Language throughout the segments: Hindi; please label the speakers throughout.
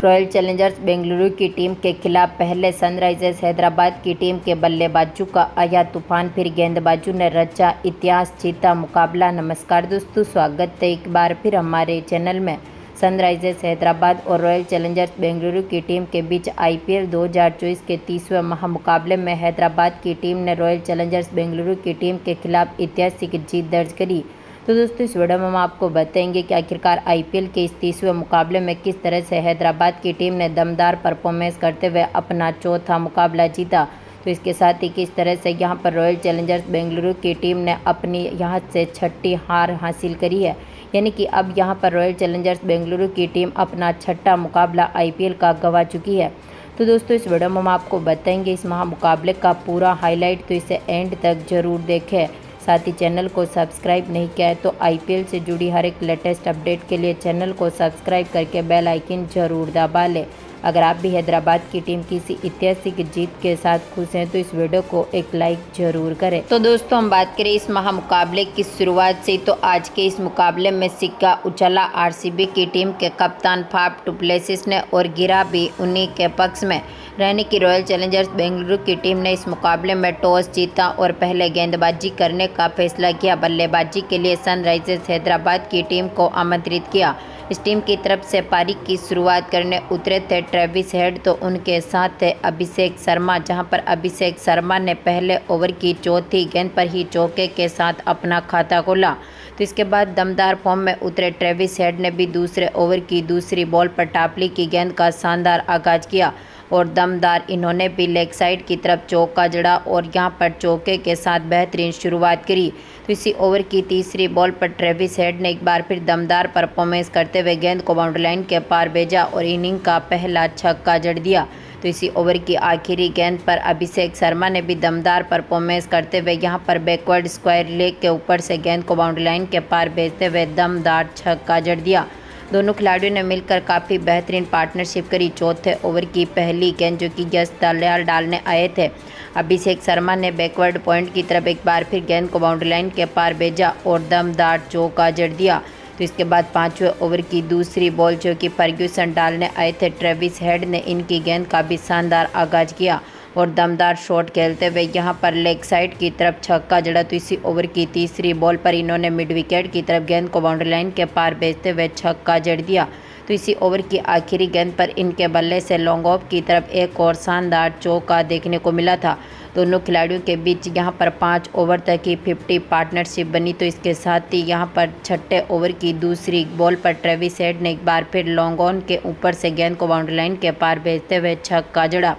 Speaker 1: रॉयल चैलेंजर्स बेंगलुरु की टीम के खिलाफ पहले सनराइजर्स हैदराबाद की टीम के बल्लेबाजों का आया तूफान, फिर गेंदबाजों ने रचा इतिहास, जीता मुकाबला। नमस्कार दोस्तों, स्वागत है एक बार फिर हमारे चैनल में। सनराइजर्स हैदराबाद और रॉयल चैलेंजर्स बेंगलुरु की टीम के बीच आईपीएल 2024 के 30वें महामुकाबले में हैदराबाद की टीम ने रॉयल चैलेंजर्स बेंगलुरु की टीम के खिलाफ ऐतिहासिक जीत दर्ज करी। तो दोस्तों, इस वीडियो में हम आपको बताएंगे कि आखिरकार आईपीएल के इस 30वें मुकाबले में किस तरह से हैदराबाद की टीम ने दमदार परफॉर्मेंस करते हुए अपना चौथा मुकाबला जीता। तो इसके साथ ही किस तरह से यहां पर रॉयल चैलेंजर्स बेंगलुरु की टीम ने अपनी यहां से छठी हार हासिल करी है, यानी कि अब यहां पर रॉयल चैलेंजर्स बेंगलुरु की टीम अपना छठा मुकाबला आईपीएल का गंवा चुकी है। तो दोस्तों, इस वीडियो में हम आपको बताएंगे इस महामुकाबले का पूरा हाईलाइट, तो इसे एंड तक जरूर देखें। साथ ही चैनल को सब्सक्राइब नहीं किया है तो आईपीएल से जुड़ी हर एक लेटेस्ट अपडेट के लिए चैनल को सब्सक्राइब करके बेल आइकन जरूर दबा लें। अगर आप भी हैदराबाद की टीम की इसी ऐतिहासिक जीत के साथ खुश हैं तो इस वीडियो को एक लाइक जरूर करें। तो दोस्तों, हम बात करें इस महामुकाबले की शुरुआत से, तो आज के इस मुकाबले में सिक्का उछला आरसीबी की टीम के कप्तान फाफ डु प्लेसिस ने और गिरा भी उन्हीं के पक्ष में। रहने की रॉयल चैलेंजर्स बेंगलुरु की टीम ने इस मुकाबले में टॉस जीता और पहले गेंदबाजी करने का फैसला किया। बल्लेबाजी के लिए सनराइजर्स हैदराबाद की टीम को आमंत्रित किया। इस टीम की तरफ से पारी की शुरुआत करने उतरे थे ट्रेविस हेड, तो उनके साथ थे अभिषेक शर्मा, जहां पर अभिषेक शर्मा ने पहले ओवर की चौथी गेंद पर ही चौके के साथ अपना खाता खोला। तो इसके बाद दमदार फॉर्म में उतरे ट्रेविस हेड ने भी दूसरे ओवर की दूसरी बॉल पर टापली की गेंद का शानदार आगाज किया और दमदार इन्होंने भी लेग साइड की तरफ चौका जड़ा और यहां पर चौके के साथ बेहतरीन शुरुआत करी। तो इसी ओवर की तीसरी बॉल पर ट्रेविस हेड ने एक बार फिर दमदार परफॉर्मेंस करते हुए गेंद को बाउंड्री लाइन के पार भेजा और इनिंग का पहला छक्का जड़ दिया। तो इसी ओवर की आखिरी गेंद पर अभिषेक शर्मा ने भी दमदार परफॉर्मेंस करते हुए यहां पर बैकवर्ड स्क्वायर लेग के ऊपर से गेंद को बाउंड्री लाइन के पार भेजते हुए दमदार छक्का जड़ दिया। दोनों खिलाड़ियों ने मिलकर काफ़ी बेहतरीन पार्टनरशिप करी। चौथे ओवर की पहली गेंद जो कि यश दलाल डालने आए थे, अभिषेक शर्मा ने बैकवर्ड पॉइंट की तरफ एक बार फिर गेंद को बाउंड्री लाइन के पार भेजा और दमदार चौका जड़ दिया। तो इसके बाद पांचवें ओवर की दूसरी बॉल जो कि फर्ग्यूसन डालने आए थे, ट्रेविस हेड ने इनकी गेंद का भी शानदार आगाज किया और दमदार शॉट खेलते हुए यहां पर लेग साइड की तरफ छक्का जड़ा। तो इसी ओवर की तीसरी बॉल पर इन्होंने मिड विकेट की तरफ गेंद को बाउंड्री लाइन के पार भेजते हुए छक्का जड़ दिया। तो इसी ओवर की आखिरी गेंद पर इनके बल्ले से लॉन्ग ऑफ की तरफ एक और शानदार चौका देखने को मिला था। दोनों खिलाड़ियों के बीच यहां पर 5 ओवर तक की 50 पार्टनरशिप बनी। तो इसके साथ ही यहां पर छठे ओवर की दूसरी बॉल पर ट्रेविस हेड ने एक बार फिर लॉन्ग ऑन के ऊपर से गेंद को बाउंड्री लाइन के पार भेजते हुए छक्का जड़ा।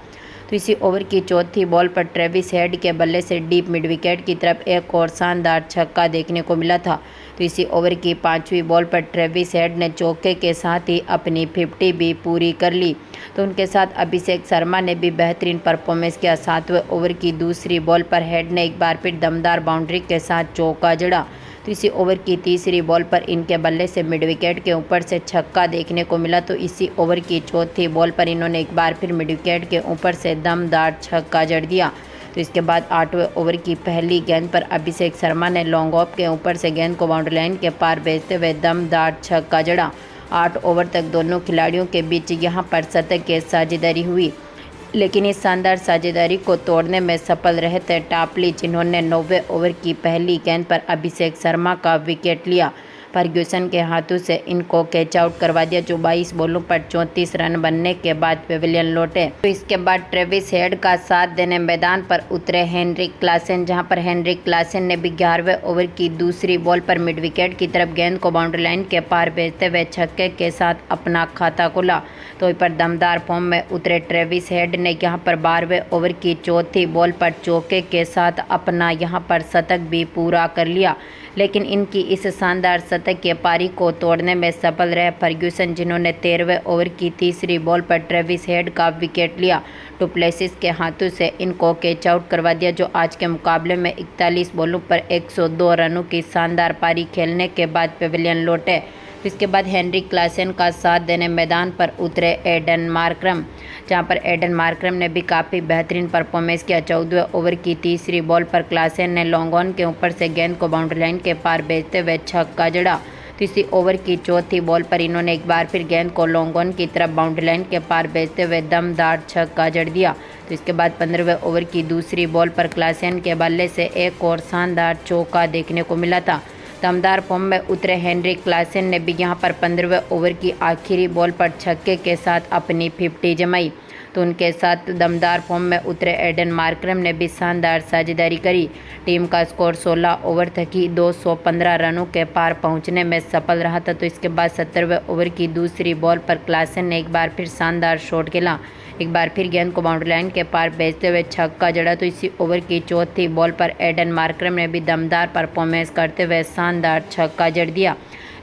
Speaker 1: तो इसी ओवर की चौथी बॉल पर ट्रेविस हेड के बल्ले से डीप मिड विकेट की तरफ एक और शानदार छक्का देखने को मिला था। तो इसी ओवर की पांचवी बॉल पर ट्रेविस हेड ने चौके के साथ ही अपनी 50 भी पूरी कर ली। तो उनके साथ अभिषेक शर्मा ने भी बेहतरीन परफॉर्मेंस किया। सातवें ओवर की दूसरी बॉल पर हेड ने एक बार फिर दमदार बाउंड्री के साथ चौका जड़ा। तो इसी ओवर की तीसरी बॉल पर इनके बल्ले से मिड विकेट के ऊपर से छक्का देखने को मिला। तो इसी ओवर की चौथी बॉल पर इन्होंने एक बार फिर मिड विकेट के ऊपर से दमदार छक्का जड़ दिया। तो इसके बाद आठवें ओवर की पहली गेंद पर अभिषेक शर्मा ने लॉन्ग ऑफ के ऊपर से गेंद को बाउंड्री लाइन के पार भेजते हुए दमदार छक्का जड़ा। 8 ओवर तक दोनों खिलाड़ियों के बीच यहां पर शतक की साझेदारी हुई, लेकिन इस शानदार साझेदारी को तोड़ने में सफल रहे थे टापली, जिन्होंने 9वें ओवर की पहली गेंद पर अभिषेक शर्मा का विकेट लिया। फर्ग्यूसन के हाथों से इनको कैच आउट करवा दिया, जो 22 बॉलों पर 34 रन बनने के बाद पेविलियन लौटे। तो इसके बाद ट्रेविस हेड का साथ देने मैदान पर उतरे हेनरिक क्लासेन, जहां पर हेनरिक क्लासेन ने भी 11वें ओवर की दूसरी बॉल पर मिड विकेट की तरफ गेंद को बाउंड्री लाइन के पार भेजते हुए छक्के के साथ अपना खाता खोला। तो पर दमदार फॉर्म में उतरे ट्रेविस हेड ने यहां पर 12वें ओवर की चौथी बॉल पर चौके के साथ अपना यहां पर शतक भी पूरा कर लिया, लेकिन इनकी इस शानदार शतक की पारी को तोड़ने में सफल रहे फर्ग्यूसन, जिन्होंने 13वें ओवर की तीसरी बॉल पर ट्रेविस हेड का विकेट लिया। डु प्लेसिस के हाथों से इनको कैच आउट करवा दिया, जो आज के मुकाबले में 41 बॉलों पर 102 रनों की शानदार पारी खेलने के बाद पेविलियन लौटे। इसके बाद हेनरिक क्लासेन का साथ देने मैदान पर उतरे एडन मार्करम, जहां पर एडन मार्करम ने भी काफ़ी बेहतरीन परफॉर्मेंस किया। 14वें ओवर की तीसरी बॉल पर क्लासेन ने लॉन्ग ऑन के ऊपर से गेंद को बाउंड्री लाइन के पार भेजते हुए छक्का जड़ा। तो इसी ओवर की चौथी बॉल पर इन्होंने एक बार फिर गेंद को लॉन्ग ऑन की तरफ बाउंड्री लाइन के पार भेजते हुए दमदार छक्का जड़ दिया। तो इसके बाद 15वें ओवर की दूसरी बॉल पर क्लासेन के बल्ले से एक और शानदार चौका देखने को मिला था। दमदार फॉर्म में उतरे हेनरी क्लासेन ने भी यहां पर 15वें ओवर की आखिरी बॉल पर छक्के के साथ अपनी 50 जमाई। तो उनके साथ दमदार फॉर्म में उतरे एडन मार्करम ने भी शानदार साझेदारी करी। टीम का स्कोर 16 ओवर तक ही 215 रनों के पार पहुंचने में सफल रहा था। तो इसके बाद 70वें ओवर की दूसरी बॉल पर क्लासेन ने एक बार फिर शानदार शॉट खेला, एक बार फिर गेंद को बाउंड्री लाइन के पार भेजते हुए छक्का जड़ा। तो इसी ओवर की चौथी बॉल पर एडन मार्करम ने भी दमदार परफॉर्मेंस करते हुए शानदार छक्का जड़ दिया।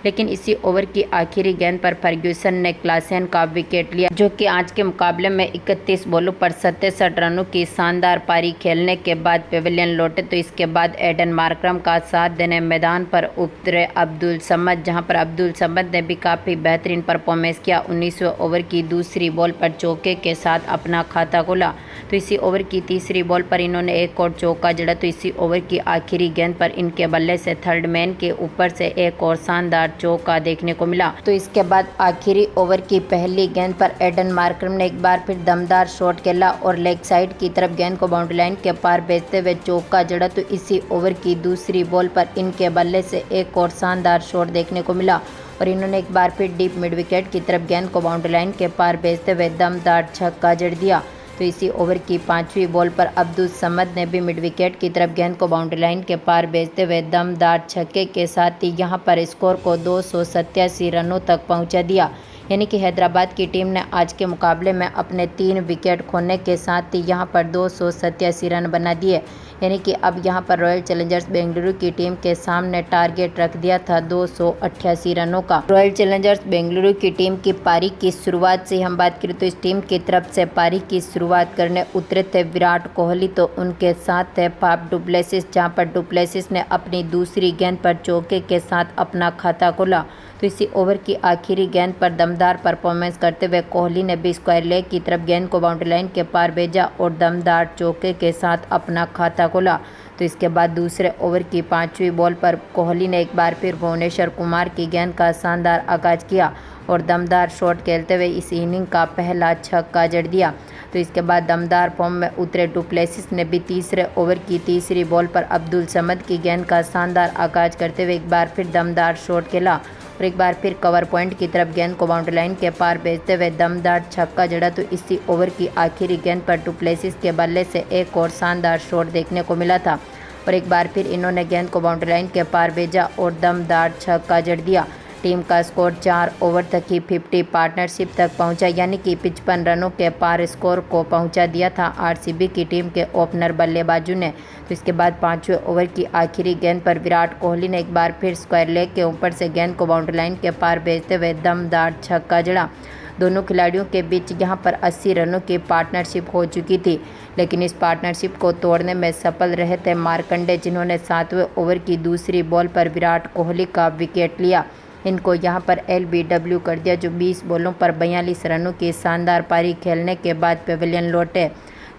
Speaker 1: लेकिन इसी ओवर की आखिरी गेंद पर फर्ग्यूसन ने क्लासेन का विकेट लिया, जो कि आज के मुकाबले में 31 बॉलों पर 67 रनों की शानदार पारी खेलने के बाद पेविलियन लौटे। तो इसके बाद एडन मार्करम का साथ देने मैदान पर उतरे अब्दुल समद, जहां पर अब्दुल समद ने भी काफ़ी बेहतरीन परफॉर्मेंस किया। 19वें ओवर की दूसरी बॉल पर चौके के साथ अपना खाता खोला। तो इसी ओवर की तीसरी बॉल पर इन्होंने एक और चौका जड़ा। तो इसी ओवर की आखिरी गेंद पर इनके बल्ले से थर्ड मैन के ऊपर से एक और शानदार चौका देखने को मिला। तो इसके बाद आखिरी ओवर की पहली गेंद पर एडन मार्करम ने एक बार फिर दमदार शॉट खेला और लेग साइड की तरफ गेंद को बाउंड्री लाइन के पार भेजते हुए चौका जड़ा। तो इसी ओवर की दूसरी बॉल पर इनके बल्ले से एक और शानदार शॉट देखने को मिला और इन्होंने एक बार फिर डीप मिड विकेट की तरफ गेंद को बाउंड्री लाइन के पार भेजते हुए दमदार छक्का जड़ दिया। तो इसी ओवर की 5वीं बॉल पर अब्दुल समद ने भी मिड विकेट की तरफ गेंद को बाउंड्री लाइन के पार भेजते हुए दमदार छक्के के साथ ही यहां पर स्कोर को 287 रनों तक पहुंचा दिया। यानी कि हैदराबाद की टीम ने आज के मुकाबले में अपने 3 विकेट खोने के साथ ही यहां पर 287 रन बना दिए। यानी कि अब यहां पर रॉयल चैलेंजर्स बेंगलुरु की टीम के सामने टारगेट रख दिया था 288 रनों का। रॉयल चैलेंजर्स बेंगलुरु की टीम की पारी की शुरुआत से हम बात करें तो इस टीम की तरफ से पारी की शुरुआत करने उतरे थे विराट कोहली, तो उनके साथ थे फाफ डु प्लेसिस, जहाँ पर डु प्लेसिस ने अपनी दूसरी गेंद पर चौके के साथ अपना खाता खोला। तो इसी ओवर की आखिरी गेंद पर दमदार परफॉर्मेंस करते हुए कोहली ने भी स्क्वायर लेग की तरफ गेंद को बाउंड्री लाइन के पार भेजा और दमदार चौके के साथ अपना खाता खोला। तो इसके बाद दूसरे ओवर की 5वीं बॉल पर कोहली ने एक बार फिर भुवनेश्वर कुमार की गेंद का शानदार आगाज किया और दमदार शॉट खेलते हुए इस इनिंग का पहला छक्का जड़ दिया। तो इसके बाद दमदार फॉर्म में उतरे डु प्लेसिस ने भी तीसरे ओवर की तीसरी बॉल पर अब्दुल समद की गेंद का शानदार आगाज करते हुए एक बार फिर दमदार शॉट खेला और एक बार फिर कवर पॉइंट की तरफ गेंद को बाउंड्री लाइन के पार भेजते हुए दमदार छक्का जड़ा। तो इसी ओवर की आखिरी गेंद पर डु प्लेसिस के बल्ले से एक और शानदार शॉट देखने को मिला था और एक बार फिर इन्होंने गेंद को बाउंड्री लाइन के पार भेजा और दमदार छक्का जड़ दिया। टीम का स्कोर 4 ओवर तक ही 50 पार्टनरशिप तक पहुंचा, यानी कि 55 रनों के पार स्कोर को पहुंचा दिया था आरसीबी की टीम के ओपनर बल्लेबाजों ने। तो इसके बाद 5वें ओवर की आखिरी गेंद पर विराट कोहली ने एक बार फिर स्क्वायर लेग के ऊपर से गेंद को बाउंड्री लाइन के पार भेजते हुए दमदार छक्का जड़ा। दोनों खिलाड़ियों के बीच यहां पर 80 रनों की पार्टनरशिप हो चुकी थी, लेकिन इस पार्टनरशिप को तोड़ने में सफल रहे थे मार्कंडे, जिन्होंने 7वें ओवर की दूसरी बॉल पर विराट कोहली का विकेट लिया। इनको यहां पर LBW कर दिया, जो 20 बॉलों पर 42 रनों की शानदार पारी खेलने के बाद पेविलियन लौटे।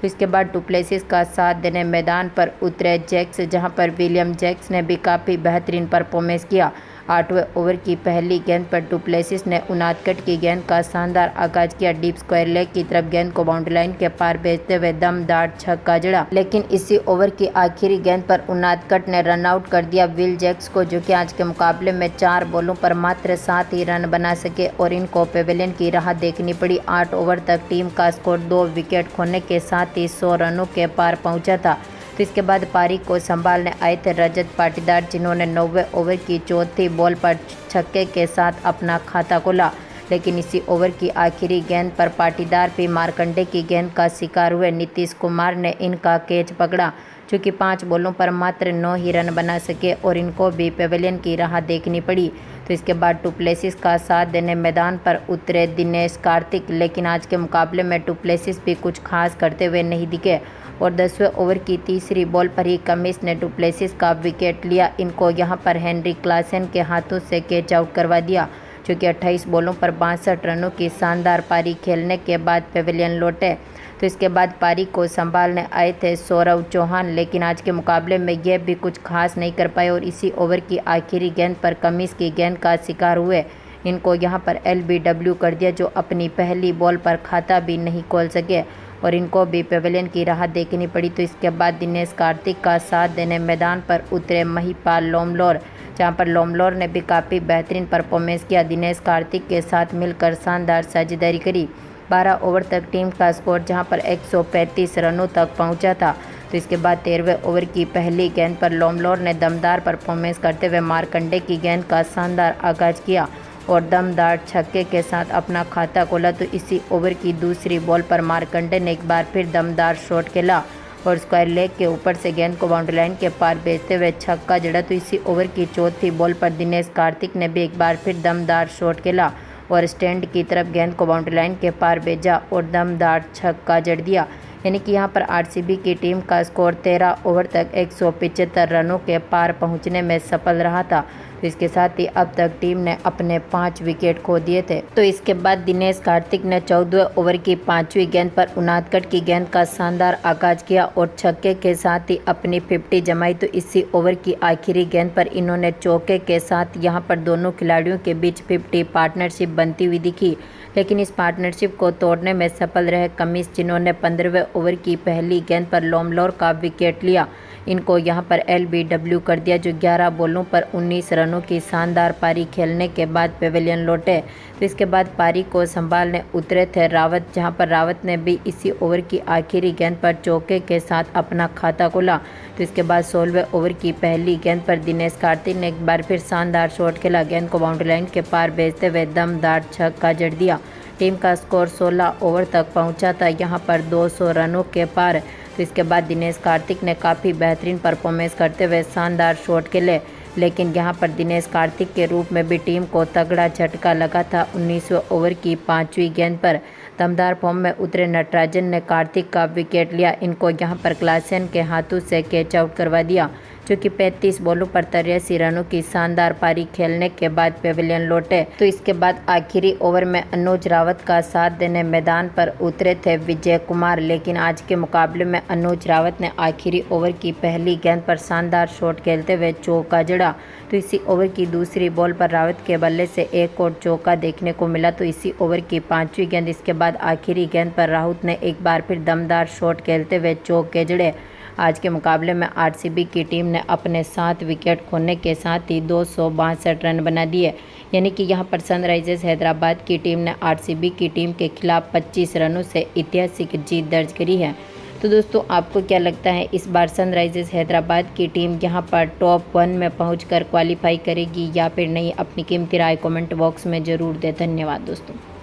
Speaker 1: इसके बाद डु प्लेसिस का साथ देने मैदान पर उतरे जैक्स, जहां पर विलियम जैक्स ने भी काफ़ी बेहतरीन परफॉर्मेंस किया। 8वें ओवर की पहली गेंद पर डु प्लेसिस ने उनादकट की गेंद का शानदार आगाज किया। डीप स्क्वायर लेग की तरफ गेंद को बाउंड्री लाइन के पार भेजते हुए दमदार छक्का जड़ा, लेकिन इसी ओवर की आखिरी गेंद पर उनादकट ने रन आउट कर दिया विल जैक्स को, जो कि आज के मुकाबले में 4 बॉलों पर मात्र 7 ही रन बना सके और इनको पेविलियन की राह देखनी पड़ी। 8 ओवर तक टीम का स्कोर 2 विकेट खोने के साथ ही 100 रनों के पार पहुंचा था। तो इसके बाद पारी को संभालने आए थे रजत पाटीदार, जिन्होंने 9वें ओवर की चौथी बॉल पर छक्के के साथ अपना खाता खोला, लेकिन इसी ओवर की आखिरी गेंद पर पाटीदार भी मार्कंडे की गेंद का शिकार हुए। नीतीश कुमार ने इनका कैच पकड़ा, चूँकि 5 बॉलों पर मात्र 9 ही रन बना सके और इनको भी पेविलियन की राह देखनी पड़ी। तो इसके बाद डु प्लेसिस का साथ देने मैदान पर उतरे दिनेश कार्तिक, लेकिन आज के मुकाबले में डु प्लेसिस भी कुछ खास करते हुए नहीं दिखे और 10वें ओवर की तीसरी बॉल पर ही कमिंस ने डु प्लेसिस का विकेट लिया। इनको यहां पर हेनरी क्लासेन के हाथों से कैच आउट करवा दिया, जो कि 28 बॉलों पर 62 रनों की शानदार पारी खेलने के बाद पेविलियन लौटे। तो इसके बाद पारी को संभालने आए थे सौरव चौहान, लेकिन आज के मुकाबले में यह भी कुछ खास नहीं कर पाए और इसी ओवर की आखिरी गेंद पर कमिंस की गेंद का शिकार हुए। इनको यहां पर LBW कर दिया, जो अपनी पहली बॉल पर खाता भी नहीं खोल सके और इनको भी पेवेलियन की राह देखनी पड़ी। तो इसके बाद दिनेश कार्तिक का साथ देने मैदान पर उतरे महिपाल लोमलोर, जहां पर लोमलोर ने भी काफ़ी बेहतरीन परफॉर्मेंस किया। दिनेश कार्तिक के साथ मिलकर शानदार साझेदारी करी। 12 ओवर तक टीम का स्कोर जहां पर 135 रनों तक पहुंचा था। तो इसके बाद 13वें ओवर की पहली गेंद पर लोमलोर ने दमदार परफॉर्मेंस करते हुए मार्कंडे की गेंद का शानदार आगाज किया और दमदार छक्के के साथ अपना खाता खोला। तो इसी ओवर की दूसरी बॉल पर मार्कंडे ने एक बार फिर दमदार शॉट खेला और स्क्वायर लेग के ऊपर से गेंद को बाउंड्री लाइन के पार भेजते हुए छक्का जड़ा। तो इसी ओवर की चौथी बॉल पर दिनेश कार्तिक ने भी एक बार फिर दमदार शॉट खेला और स्टैंड की तरफ गेंद को बाउंड्री लाइन के पार भेजा और दमदार छक्का जड़ दिया। यानी कि यहाँ पर RCB की टीम का स्कोर 13 ओवर तक 175 रनों के पार पहुँचने में सफल रहा था। तो इसके साथ ही अब तक टीम ने अपने 5 विकेट खो दिए थे। तो इसके बाद दिनेश कार्तिक ने 14वें ओवर की 5वीं गेंद पर उनादकट की गेंद का शानदार आगाज किया और छक्के के साथ ही अपनी 50 जमाई। तो इसी ओवर की आखिरी गेंद पर इन्होंने चौके के साथ यहाँ पर दोनों खिलाड़ियों के बीच 50 पार्टनरशिप बनती हुई दिखी, लेकिन इस पार्टनरशिप को तोड़ने में सफल रहे कमिंस, जिन्होंने 15वें ओवर की पहली गेंद पर लोमलोर का विकेट लिया। इनको यहां पर LBW कर दिया, जो 11 बॉलों पर 19 रनों की शानदार पारी खेलने के बाद पेवेलियन लौटे। तो इसके बाद पारी को संभालने उतरे थे रावत, जहां पर रावत ने भी इसी ओवर की आखिरी गेंद पर चौके के साथ अपना खाता खोला। तो इसके बाद 16वें ओवर की पहली गेंद पर दिनेश कार्तिक ने एक बार फिर शानदार शॉट खेला, गेंद को बाउंड्री लाइन के पार भेजते हुए दमदार छक्का जड़ दिया। टीम का स्कोर 16 ओवर तक पहुंचा था, यहां पर 200 रनों के पार। तो इसके बाद दिनेश कार्तिक ने काफ़ी बेहतरीन परफॉर्मेंस करते हुए शानदार शॉट खेले, लेकिन यहां पर दिनेश कार्तिक के रूप में भी टीम को तगड़ा झटका लगा था। 19वें ओवर की 5वीं गेंद पर दमदार फॉर्म में उतरे नटराजन ने कार्तिक का विकेट लिया। इनको यहां पर क्लासेन के हाथों से कैच आउट करवा दिया, जो कि 35 बॉलों पर 83 रनों की शानदार पारी खेलने के बाद पेवेलियन लौटे। तो इसके बाद आखिरी ओवर में अनुज रावत का साथ देने मैदान पर उतरे थे विजय कुमार, लेकिन आज के मुकाबले में अनुज रावत ने आखिरी ओवर की पहली गेंद पर शानदार शॉट खेलते हुए चौका जड़ा। तो इसी ओवर की दूसरी बॉल पर रावत के बल्ले से एक और चौका देखने को मिला। तो इसी ओवर की 5वीं गेंद, इसके बाद आखिरी गेंद पर राहुत ने एक बार फिर दमदार शॉट खेलते हुए चौके जड़े। आज के मुकाबले में RCB की टीम ने अपने 7 विकेट खोने के साथ ही 262 रन बना दिए। यानी कि यहां पर सनराइजर्स हैदराबाद की टीम ने RCB की टीम के खिलाफ 25 रनों से ऐतिहासिक जीत दर्ज करी है। तो दोस्तों, आपको क्या लगता है, इस बार सनराइजर्स हैदराबाद की टीम यहां पर टॉप 1 में पहुंचकर क्वालिफाई करेगी या फिर नहीं? अपनी कीमती राय कमेंट बॉक्स में ज़रूर दें। धन्यवाद दोस्तों।